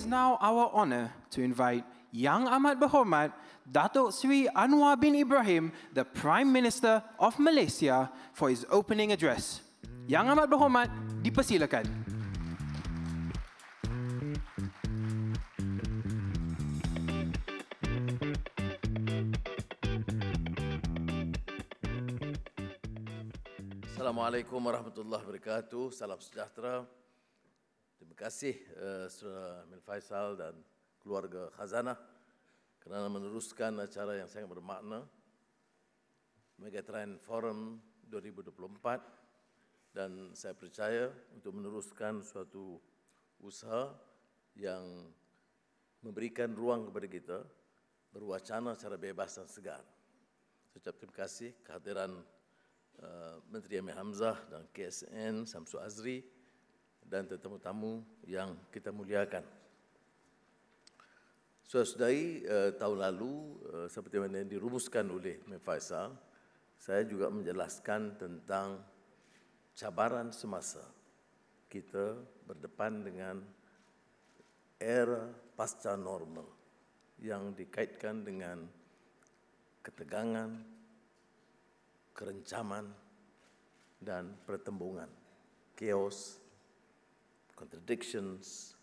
is now our honor to invite Yang Amat Berhormat Datuk Seri Anwar bin Ibrahim, the Prime Minister of Malaysia, for his opening address. Yang Amat Berhormat, dipersilakan. Assalamualaikum warahmatullahi wabarakatuh. Salam sejahtera. Terima kasih Saudara Min Faisal dan keluarga Khazanah kerana meneruskan acara yang sangat bermakna, Megatrends Forum 2024, dan saya percaya untuk meneruskan suatu usaha yang memberikan ruang kepada kita berwacana secara bebas dan segar. Saya ucap terima kasih kehadiran Menteri Amir Hamzah dan KSN Samsul Azri dan tetamu-tamu yang kita muliakan. Saudari, tahun lalu seperti mana yang dirumuskan oleh Min Faisal, saya juga menjelaskan tentang cabaran semasa kita berdepan dengan era pasca normal yang dikaitkan dengan ketegangan, kerencaman dan pertembungan, chaos, contradictions,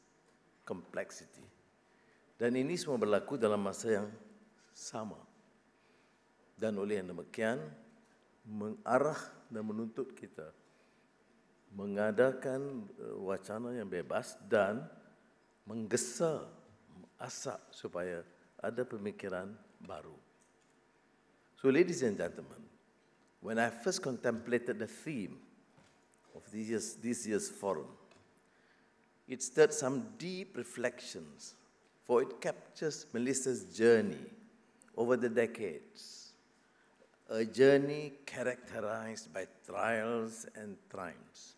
complexity. Dan ini semua berlaku dalam masa yang sama. Dan oleh yang demikian, mengarah dan menuntut kita mengadakan wacana yang bebas dan menggesa, mengasak supaya ada pemikiran baru. So, ladies and gentlemen, when I first contemplated the theme of this year's forum, it stirred some deep reflections, for it captures Malaysia's journey over the decades, a journey characterized by trials and triumphs,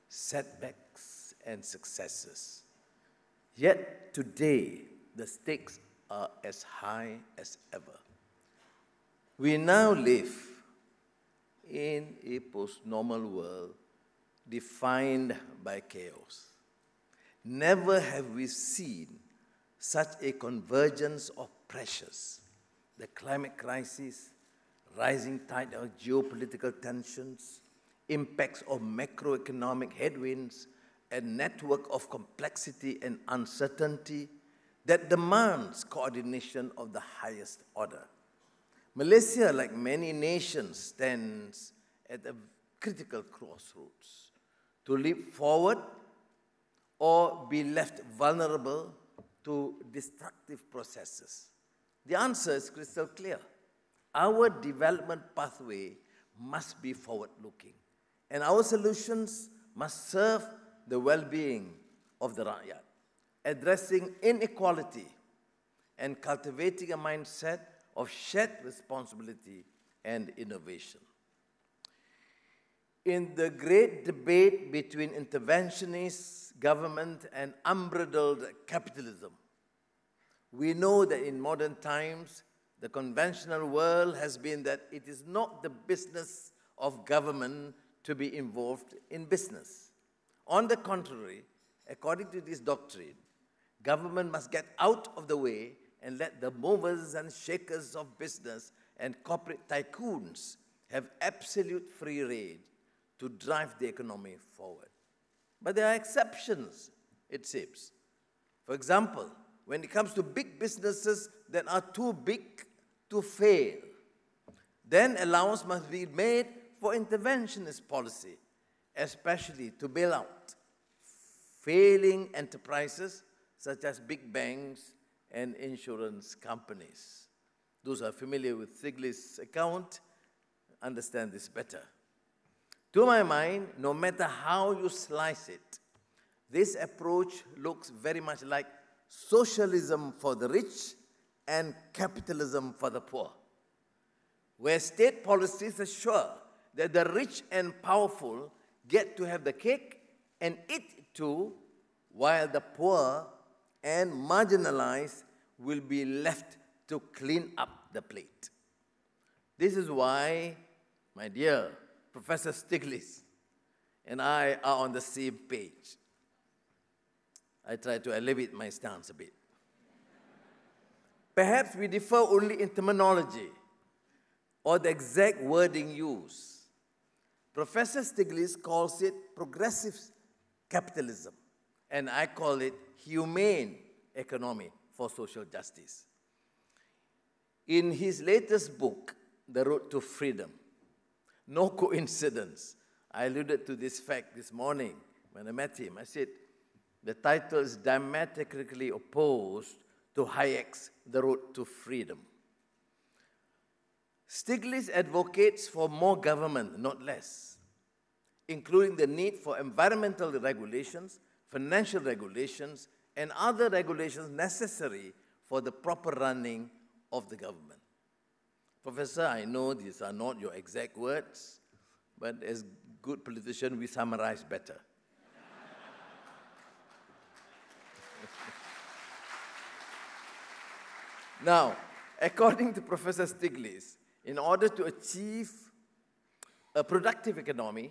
setbacks and successes. Yet today, the stakes are as high as ever. We now live in a post-normal world defined by chaos. Never have we seen such a convergence of pressures: the climate crisis, rising tide of geopolitical tensions, impacts of macroeconomic headwinds, a network of complexity and uncertainty that demands coordination of the highest order. Malaysia, like many nations, stands at a critical crossroads to leap forward or be left vulnerable to destructive processes. The answer is crystal clear. Our development pathway must be forward-looking, and our solutions must serve the well-being of the rakyat, addressing inequality and cultivating a mindset of shared responsibility and innovation. In the great debate between interventionist government and unbridled capitalism, we know that in modern times, the conventional world has been that it is not the business of government to be involved in business. On the contrary, according to this doctrine, government must get out of the way and let the movers and shakers of business and corporate tycoons have absolute free rein to drive the economy forward. But there are exceptions, it seems. For example, when it comes to big businesses that are too big to fail, then allowance must be made for interventionist policy, especially to bail out failing enterprises such as big banks and insurance companies. Those who are familiar with Stiglitz' account understand this better. To my mind, no matter how you slice it, this approach looks very much like socialism for the rich and capitalism for the poor, where state policies assure that the rich and powerful get to have the cake and eat it too, while the poor and marginalized will be left to clean up the plate. This is why, my dear Professor Stiglitz and I are on the same page. I try to elevate my stance a bit. Perhaps we differ only in terminology or the exact wording used. Professor Stiglitz calls it progressive capitalism, and I call it humane economy for social justice. In his latest book, The Road to Freedom, no coincidence, I alluded to this fact this morning when I met him. I said, the title is diametrically opposed to Hayek's The Road to Freedom. Stiglitz advocates for more government, not less, including the need for environmental regulations, financial regulations, and other regulations necessary for the proper running of the government. Professor, I know these are not your exact words, but as good politicians, we summarize better. Now, according to Professor Stiglitz, in order to achieve a productive economy,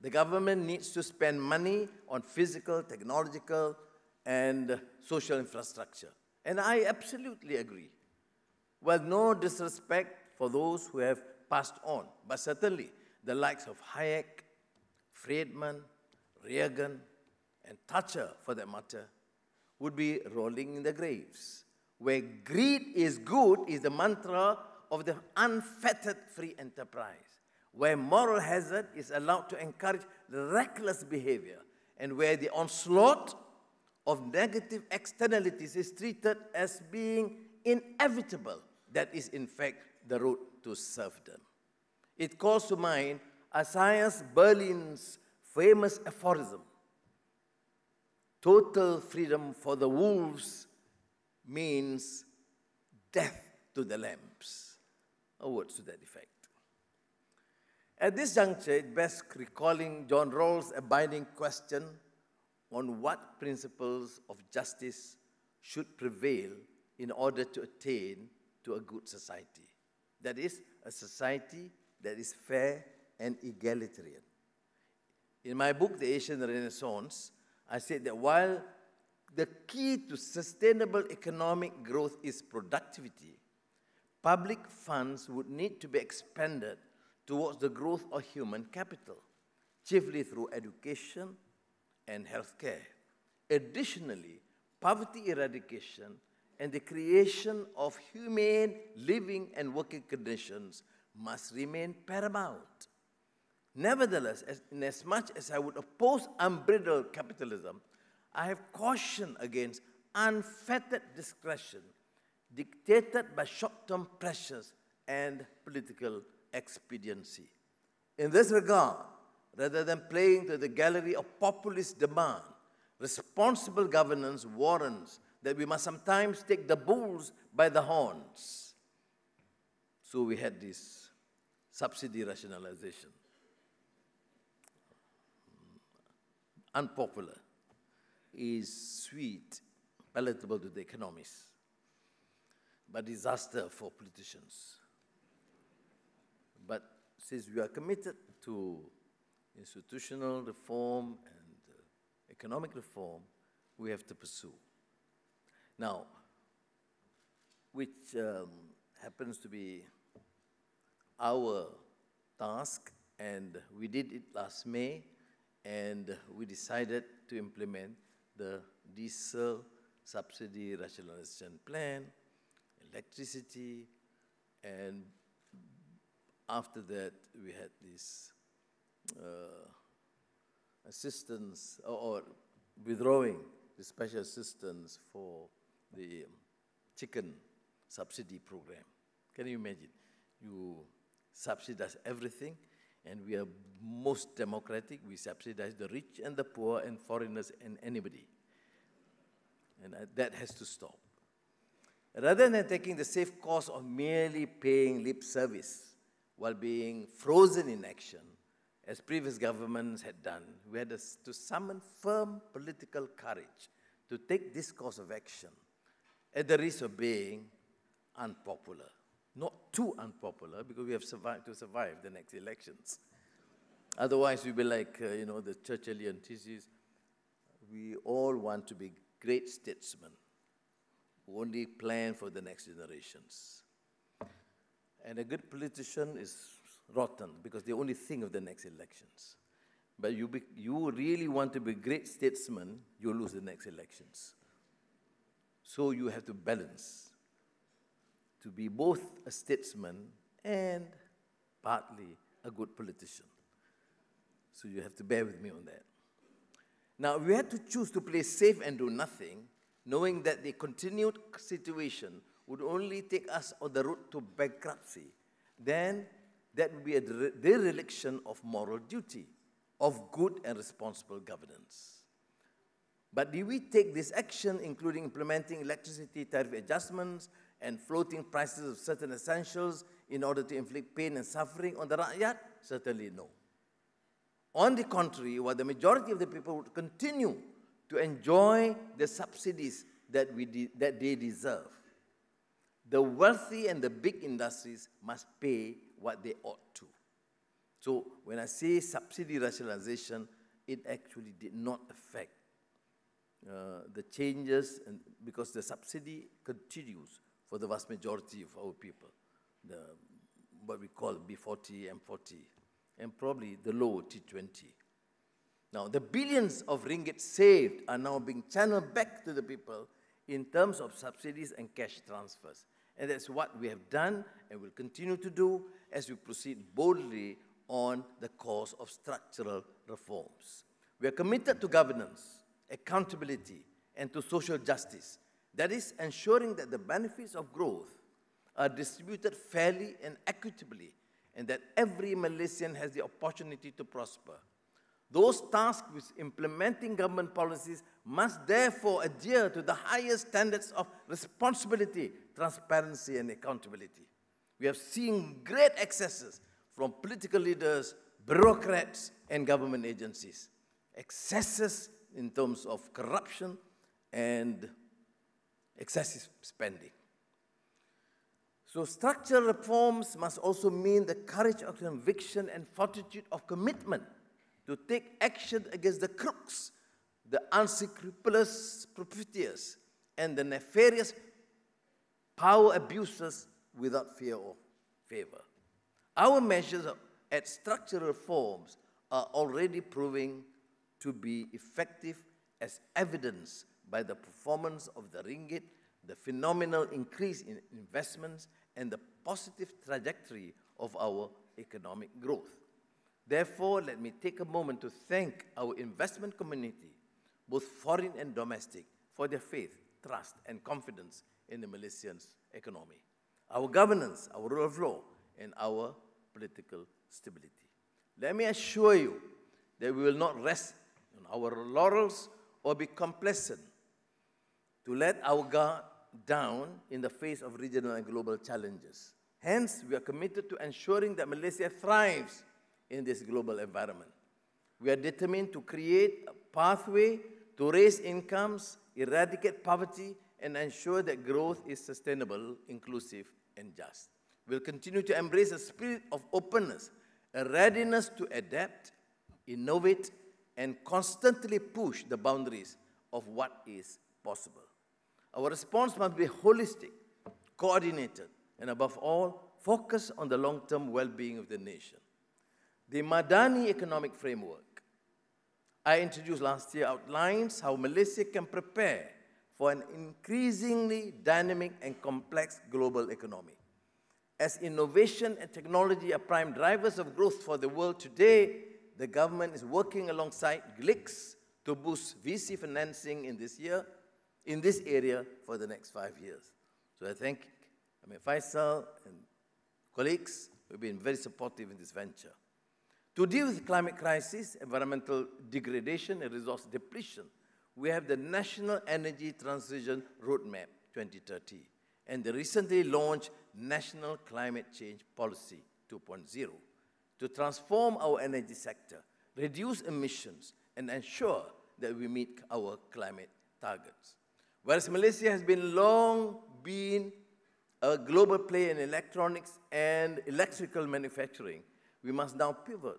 the government needs to spend money on physical, technological, and social infrastructure. And I absolutely agree. Well, no disrespect for those who have passed on, but certainly the likes of Hayek, Friedman, Reagan, and Thatcher, for that matter, would be rolling in their graves. Where greed is good is the mantra of the unfettered free enterprise, where moral hazard is allowed to encourage reckless behavior, and where the onslaught of negative externalities is treated as being inevitable, that is in fact the road to serfdom. It calls to mind Isaiah Berlin's famous aphorism, total freedom for the wolves means death to the lambs, or words to that effect. At this juncture, it bears recalling John Rawls' abiding question on what principles of justice should prevail in order to attain to a good society. That is, a society that is fair and egalitarian. In my book, The Asian Renaissance, I said that while the key to sustainable economic growth is productivity, public funds would need to be expended towards the growth of human capital, chiefly through education and healthcare. Additionally, poverty eradication and the creation of humane living and working conditions must remain paramount. Nevertheless, inasmuch as I would oppose unbridled capitalism, I have cautioned against unfettered discretion dictated by short-term pressures and political expediency. In this regard, rather than playing to the gallery of populist demand, responsible governance warrants that we must sometimes take the bulls by the horns. So we had this subsidy rationalization. Unpopular is sweet, palatable to the economists, but disaster for politicians. But since we are committed to institutional reform and economic reform, we have to pursue. Now, which happens to be our task, and we did it last May, and we decided to implement the diesel subsidy rationalization plan, electricity, and after that we had this assistance or withdrawing the special assistance for the chicken subsidy program. Can you imagine? You subsidize everything, and we are most democratic. We subsidize the rich and the poor and foreigners and anybody. And that has to stop. Rather than taking the safe course of merely paying lip service while being frozen in action, as previous governments had done, we had to summon firm political courage to take this course of action at the risk of being unpopular. Not too unpopular, because we have to survive the next elections. Otherwise, we'll be like, the Churchillian thesis. We all want to be great statesmen who only plan for the next generations. And a good politician is rotten because they only think of the next elections. But you really want to be a great statesman, you lose the next elections. So you have to balance to be both a statesman and partly a good politician. So you have to bear with me on that. Now, we had to choose to play safe and do nothing, knowing that the continued situation would only take us on the road to bankruptcy. Then that would be a dereliction of moral duty, of good and responsible governance. But do we take this action, including implementing electricity tariff adjustments and floating prices of certain essentials in order to inflict pain and suffering on the rakyat? Certainly no. On the contrary, while the majority of the people would continue to enjoy the subsidies that they deserve, the wealthy and the big industries must pay what they ought to. So when I say subsidy rationalization, it actually did not affect the changes, because the subsidy continues for the vast majority of our people, what we call B40, M40, and probably the low T20. Now, the billions of ringgit saved are now being channeled back to the people in terms of subsidies and cash transfers. And that's what we have done and will continue to do as we proceed boldly on the course of structural reforms. We are committed to governance, accountability, and to social justice. That is, ensuring that the benefits of growth are distributed fairly and equitably, and that every Malaysian has the opportunity to prosper. Those tasked with implementing government policies must therefore adhere to the highest standards of responsibility, transparency, and accountability. We have seen great excesses from political leaders, bureaucrats, and government agencies. Excesses in terms of corruption and excessive spending. So structural reforms must also mean the courage of conviction and fortitude of commitment to take action against the crooks, the unscrupulous profiteers, and the nefarious power abusers without fear or favor. Our measures at structural reforms are already proving to be effective, as evidenced by the performance of the ringgit, the phenomenal increase in investments, and the positive trajectory of our economic growth. Therefore, let me take a moment to thank our investment community, both foreign and domestic, for their faith, trust, and confidence in the Malaysian economy, our governance, our rule of law, and our political stability. Let me assure you that we will not rest on our laurels or be complacent to let our guard down in the face of regional and global challenges. Hence, we are committed to ensuring that Malaysia thrives in this global environment. We are determined to create a pathway to raise incomes, eradicate poverty, and ensure that growth is sustainable, inclusive, and just. We'll continue to embrace a spirit of openness, a readiness to adapt, innovate, and constantly push the boundaries of what is possible. Our response must be holistic, coordinated, and above all, focused on the long-term well-being of the nation. The Madani Economic Framework I introduced last year outlines how Malaysia can prepare for an increasingly dynamic and complex global economy. As innovation and technology are prime drivers of growth for the world today, the government is working alongside GLICs to boost VC financing in this area for the next 5 years. So I thank Faisal and colleagues who have been very supportive in this venture. To deal with climate crisis, environmental degradation, and resource depletion, we have the National Energy Transition Roadmap 2030 and the recently launched National Climate Change Policy 2.0 to transform our energy sector, reduce emissions, and ensure that we meet our climate targets. Whereas Malaysia has long been a global player in electronics and electrical manufacturing, we must now pivot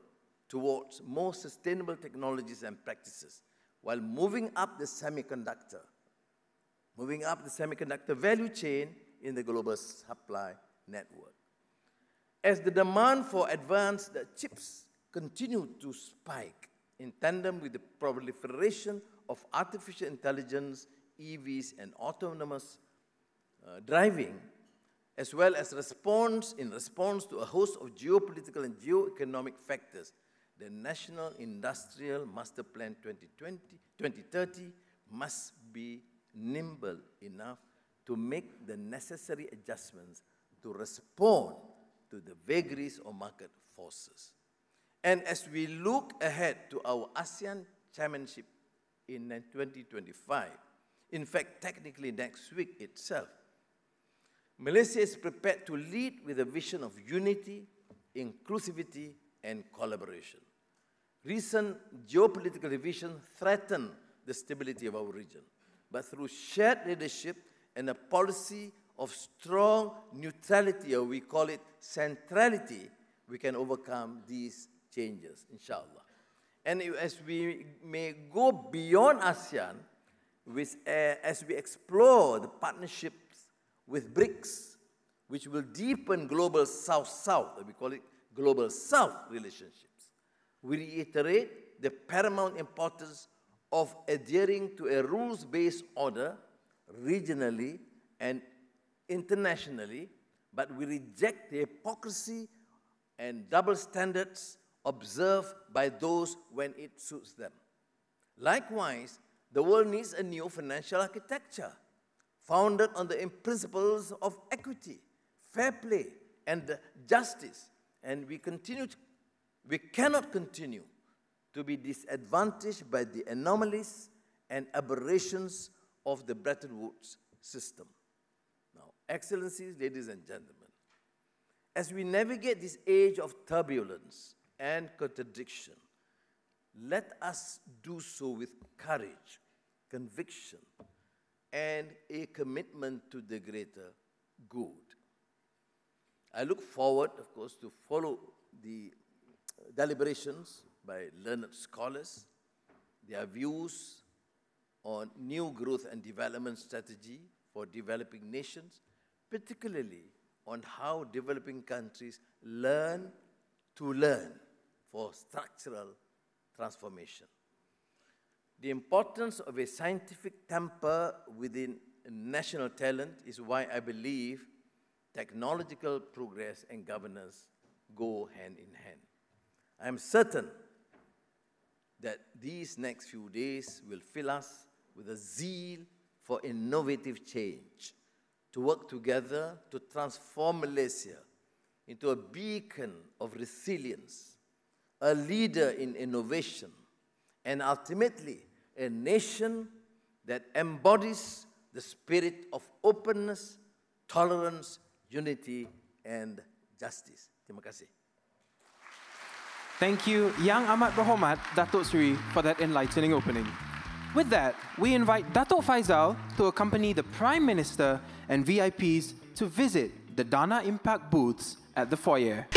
towards more sustainable technologies and practices while moving up the semiconductor moving up the semiconductor value chain in the global supply network. As the demand for advanced chips continue to spike in tandem with the proliferation of artificial intelligence, EVs, and autonomous driving, as well as in response to a host of geopolitical and geoeconomic factors, the National Industrial Master Plan 2030 must be nimble enough to make the necessary adjustments to respond to the vagaries of market forces. And as we look ahead to our ASEAN chairmanship in 2025, in fact, technically next week itself, Malaysia is prepared to lead with a vision of unity, inclusivity, and collaboration. Recent geopolitical divisions threaten the stability of our region, but through shared leadership and a policy of strong neutrality, or we call it centrality, we can overcome these changes, inshallah. And as we may go beyond ASEAN, as we explore the partnerships with BRICS, which will deepen global South-South, we call it global South relationships, we reiterate the paramount importance of adhering to a rules-based order regionally and internationally, but we reject the hypocrisy and double standards observed by those when it suits them. Likewise, the world needs a new financial architecture founded on the principles of equity, fair play, and justice. And we cannot continue to be disadvantaged by the anomalies and aberrations of the Bretton Woods system. Now, Excellencies, ladies and gentlemen, as we navigate this age of turbulence and contradiction, let us do so with courage, conviction, and a commitment to the greater good. I look forward, of course, to follow the deliberations by learned scholars, their views on new growth and development strategy for developing nations, particularly on how developing countries learn to learn for structural transformation. The importance of a scientific temper within national talent is why I believe technological progress and governance go hand in hand. I am certain that these next few days will fill us with a zeal for innovative change, to work together to transform Malaysia into a beacon of resilience, a leader in innovation, and ultimately a nation that embodies the spirit of openness, tolerance, unity, and justice. Terima kasih. Thank you, Yang Amat Berhormat Datuk Seri, for that enlightening opening. With that, we invite Datuk Faizal to accompany the Prime Minister and VIPs to visit the Dana Impact booths at the foyer.